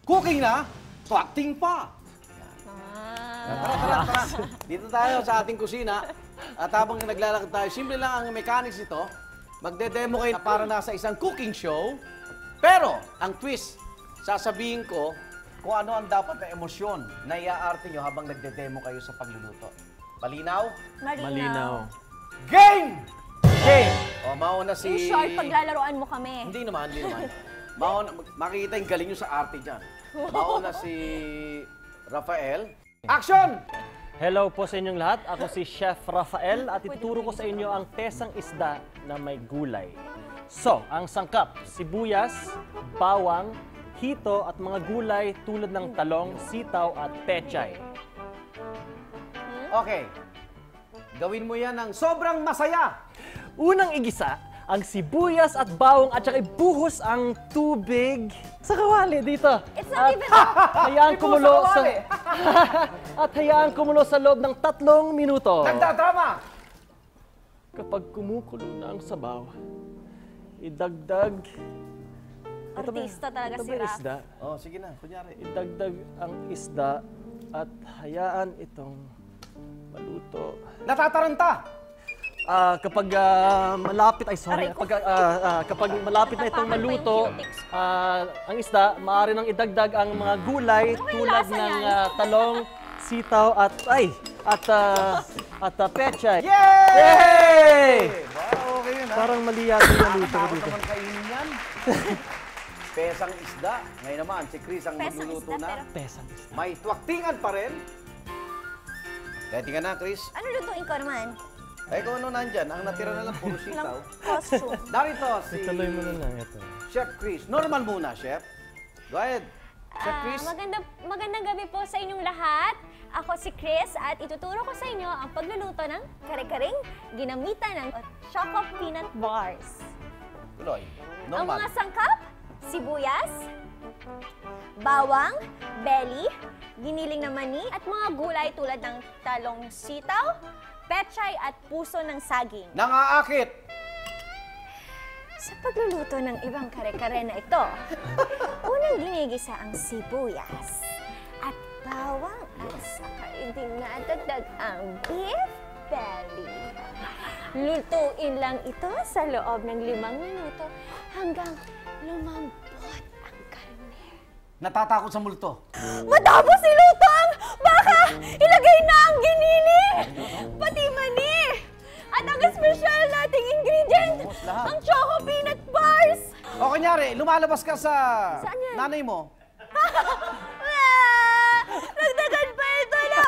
Cooking na, twacting pa. Tara. Dito tayo sa ating kusina. At habang naglalakad tayo, simple lang ang mechanics nito. Magde-demo kayo para nasa isang cooking show. Pero, ang twist, sasabihin ko kung ano ang dapat na emosyon na iaarte nyo habang nagde-demo kayo sa pagluluto. Malinaw? Malinaw. Game! Game! O, mauna si... In short, paglalaroan mo kami. Hindi naman. Mauna, makikita yung galing nyo sa arte dyan. Mauna si Rafael. Action! Hello po sa inyong lahat. Ako si Chef Rafael at ituturo ko sa inyo ang tesang isda na may gulay. So, ang sangkap, sibuyas, bawang, hito at mga gulay tulad ng talong, sitaw at pechay. Okay. Gawin mo yan ng sobrang masaya. Unang igisa, ang sibuyas at bawang at saka ibuhos ang tubig sa kawali dito. It's not even... Hayaan kumulo sa... at hayaan kumulo sa loob ng 3 minuto. Nagdadrama! Kapag kumukulo na ang sabaw, idagdag... Artista talaga si Raf. Isda. Oh, sige na. Kunyari. Idagdag ang isda at hayaan itong maluto. Natataranta! Kapag malapit, kapag malapit na itong maluto, ang isda, maaari nang idagdag ang mga gulay tulad ng talong, sitaw at pechay. Yay! Wow, okay yun ha. Parang mali yata yung maluto ko dito. naman kainin yan. Pesang isda. Ngayon naman, si Chris ang Pesang magluluto isda, na. pero- Pesang isda. May twaktingan pa rin. Ready ka na, Chris? Ano lutuin ko naman? Ay, kung ano nandyan, ang natira na lang puro sitaw. Ng costume. Narito si Ituloy mo na lang ito. Chef Chris. Normal muna, Chef. Go ahead. Chef Chris. Magandang gabi po sa inyong lahat. Ako si Chris at ituturo ko sa inyo ang pagluluto ng kare-karing ginamitan ng Choco Peanut Bars. Tuloy. Ang Normal. mga sangkap, sibuyas, bawang, belly, giniling na mani, at mga gulay tulad ng talong sitaw, pechay at puso ng saging. Nangaakit. Sa pagluluto ng ibang kare-kare na ito, unang ginigisa ang sibuyas at bawang at saka idinadagdag ang beef belly. Lutuin lang ito sa loob ng 5 minuto hanggang lumambot ang karne. Natatakot sa multo. Matapos iluto ang baka, ilagay na ang giniling, pati mani. At ang espesyal nating ingredient, lahat. ang Choco Peanut Bars. O kunyari, lumalabas ka sa Saan yan? nanay mo. Nagdagan pa ito na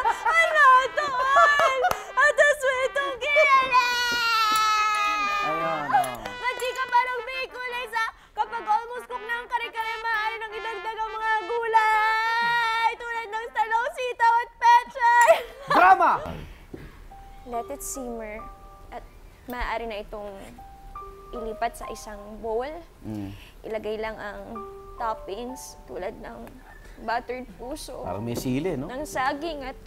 doon! At aswetong kilala! Ayan, Ba't di ka parang may kulay sa kapag almost cook na ang kare-kare, maaari nang idagdag ang mga gulay tulad ng talong, sitaw at pechay! Drama! Let it simmer at maaari na itong ilipat sa isang bowl. Ilagay lang ang toppings tulad ng buttered puso, Parang may sili, no? ng saging at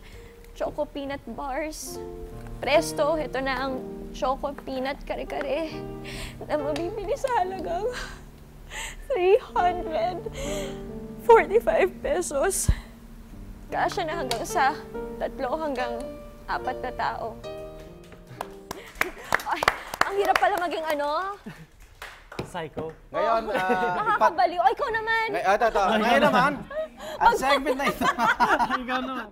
Choco Peanut Bars. Presto, ito na ang Choco Peanut Kare-Kare na mabibili sa halagang 345 pesos. Kasya na hanggang sa 3 hanggang 4 na tao. Ay, ang hirap pala maging ano. Psycho. Ngayon, Nakakabaliw. Ay, ikaw naman. Ngayon naman, ang segment na ito. Ikaw naman.